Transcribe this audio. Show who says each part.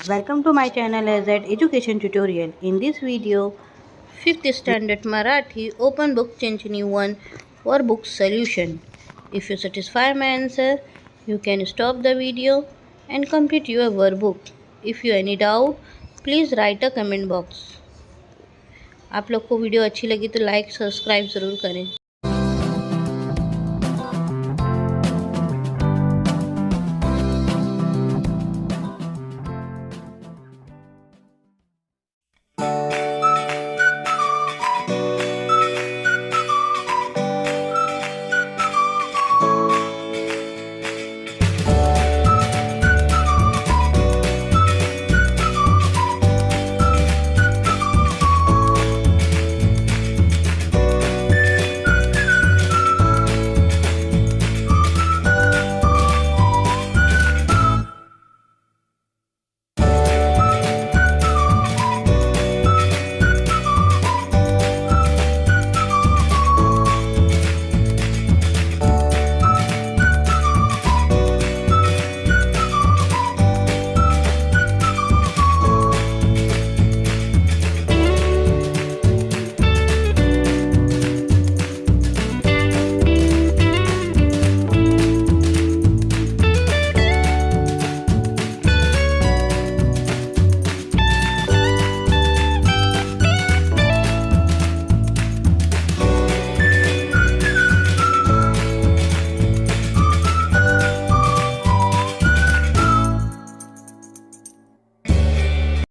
Speaker 1: Welcome to my channel as at education tutorial. In this video, 5th standard Marathi open book Chenchini 1 workbook solution. If you satisfy my answer, you can stop the video and complete your workbook. If you any doubt, please write a comment box. आप लोग को video अच्छी लगी तो like subscribe ज़रूर करें.